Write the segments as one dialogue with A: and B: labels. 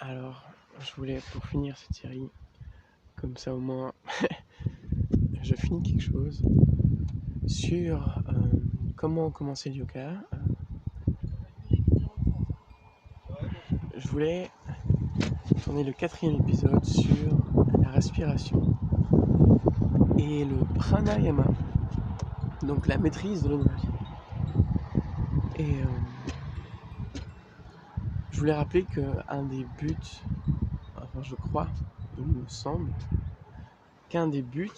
A: Alors, je voulais, pour finir cette série, comme ça au moins, je finis quelque chose sur comment commencer le yoga. Je voulais tourner le 4e épisode sur la respiration et le pranayama, donc la maîtrise de l'énergie. Et je voulais rappeler qu'un des buts, enfin je crois, il me semble, qu'un des buts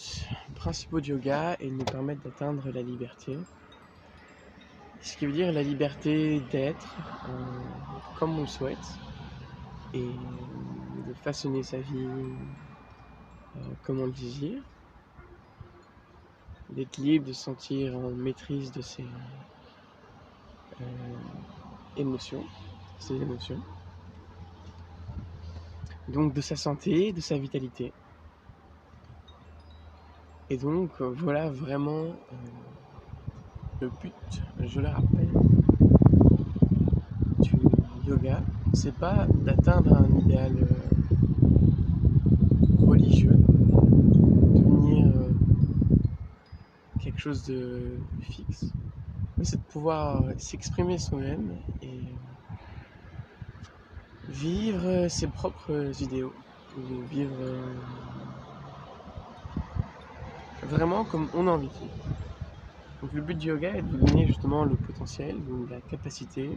A: principaux du yoga est de nous permettre d'atteindre la liberté. Ce qui veut dire la liberté d'être comme on le souhaite et de façonner sa vie comme on le désire, d'être libre, de se sentir en maîtrise de ses émotions, donc de sa santé, de sa vitalité. Et donc voilà vraiment le but, je le rappelle, du yoga. C'est pas d'atteindre un idéal religieux, devenir quelque chose de fixe, mais c'est de pouvoir s'exprimer soi-même et vivre ses propres idéaux, ou vivre vraiment comme on a envie de vivre. Donc le but du yoga est de vous donner justement le potentiel, donc la capacité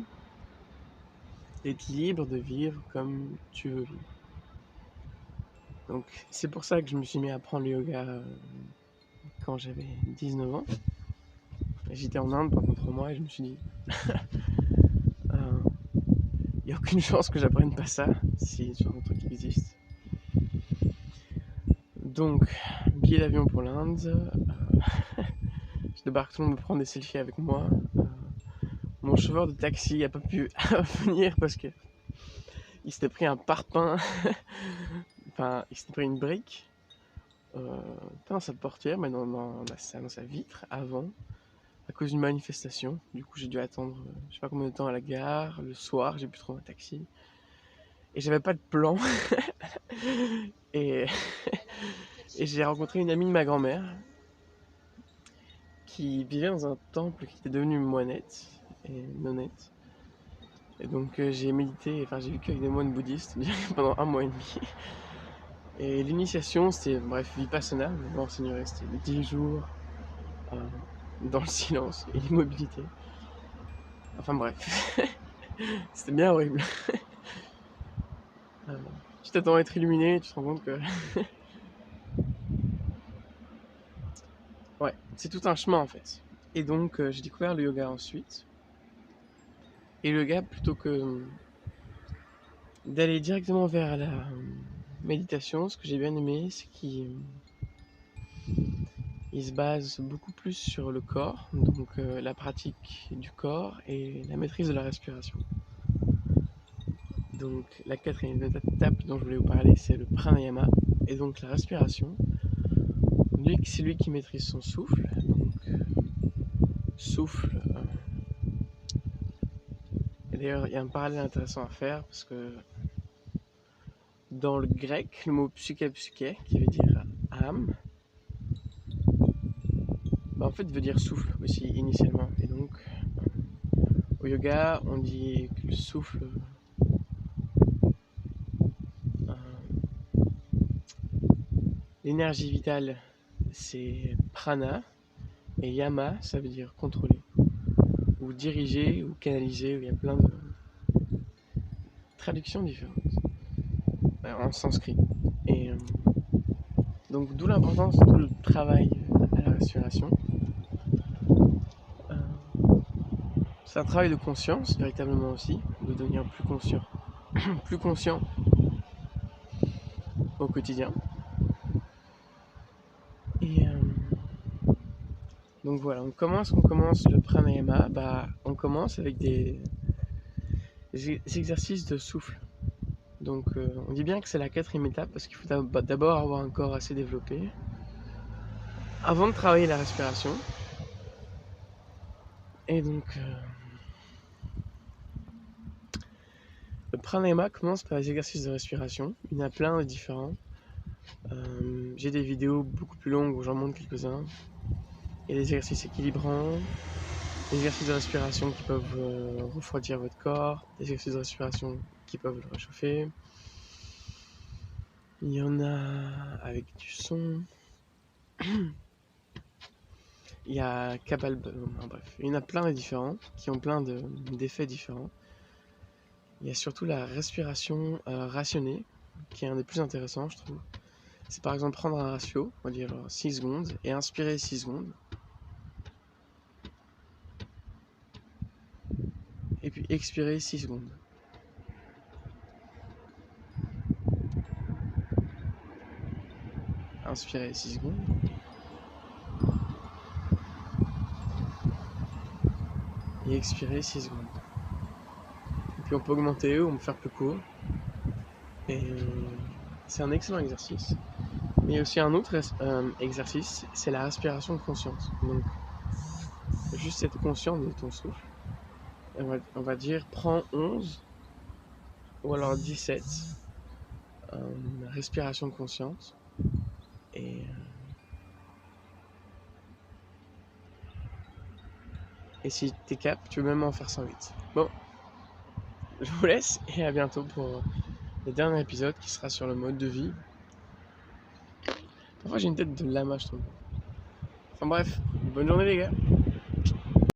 A: d'être libre de vivre comme tu veux vivre. Donc c'est pour ça que je me suis mis à apprendre le yoga quand j'avais 19 ans. J'étais en Inde pendant 3 mois et je me suis dit il n'y a aucune chance que j'apprenne pas ça si ce genre de truc existe. Donc billet d'avion pour l'Inde, je débarque, tout le monde me prend des selfies avec moi. Mon chauffeur de taxi n'a pas pu venir parce que il s'était pris un parpaing, enfin il s'était pris une brique, pas dans sa portière mais dans sa vitre avant, à cause d'une manifestation. Du coup j'ai dû attendre je sais pas combien de temps à la gare, le soir j'ai pu trouver un taxi. Et j'avais pas de plan. et j'ai rencontré une amie de ma grand-mère qui vivait dans un temple qui était devenu moinette et nonnette. Et donc j'ai médité, enfin j'ai vécu avec des moines bouddhistes pendant 1 mois et demi. Et l'initiation c'était, bref, vipassana, je m'enseignerai, c'était 10 jours dans le silence et l'immobilité. Enfin bref, c'était bien horrible. Tu t'attends à être illuminé, tu te rends compte que... ouais, c'est tout un chemin en fait. Et donc j'ai découvert le yoga ensuite. Et le yoga, plutôt que d'aller directement vers la méditation, ce que j'ai bien aimé, c'est qu'il se base beaucoup plus sur le corps, donc la pratique du corps et la maîtrise de la respiration. Donc la 4e étape dont je voulais vous parler, c'est le pranayama, et donc la respiration. C'est lui qui maîtrise son souffle, donc souffle. Et d'ailleurs, il y a un parallèle intéressant à faire, parce que dans le grec, le mot psyché, qui veut dire âme, en fait veut dire souffle aussi initialement. Et donc au yoga on dit que le souffle l'énergie vitale c'est prana, et yama ça veut dire contrôler ou diriger ou canaliser. Il y a plein de traductions différentes en sanskrit. Et donc d'où l'importance de tout le travail à la respiration. C'est un travail de conscience véritablement aussi, de devenir plus conscient au quotidien. Et donc voilà, on commence le pranayama, on commence avec des exercices de souffle. Donc on dit bien que c'est la 4e étape parce qu'il faut d'abord avoir un corps assez développé avant de travailler la respiration. Et donc pranayama commence par les exercices de respiration. Il y en a plein de différents. J'ai des vidéos beaucoup plus longues où j'en montre quelques-uns. Il y a des exercices équilibrants, des exercices de respiration qui peuvent refroidir votre corps, des exercices de respiration qui peuvent le réchauffer. Il y en a avec du son. Il y a bref, il y en a plein de différents qui ont plein d'effets différents. Il y a surtout la respiration rationnée qui est un des plus intéressants, je trouve. C'est par exemple prendre un ratio, on va dire 6 secondes, et inspirer 6 secondes. Et puis expirer 6 secondes. Inspirer 6 secondes. Et expirer 6 secondes. Et puis on peut augmenter ou on peut faire plus court. Et c'est un excellent exercice. Mais il y a aussi un autre exercice, c'est la respiration consciente. Donc, juste être conscient de ton souffle. Et on va dire, prends 11 ou alors 17 respiration consciente. Et si t'es cap, tu peux même en faire 108. Bon, je vous laisse et à bientôt pour le dernier épisode qui sera sur le mode de vie. Parfois j'ai une tête de lama, je trouve. Enfin bref, bonne journée les gars.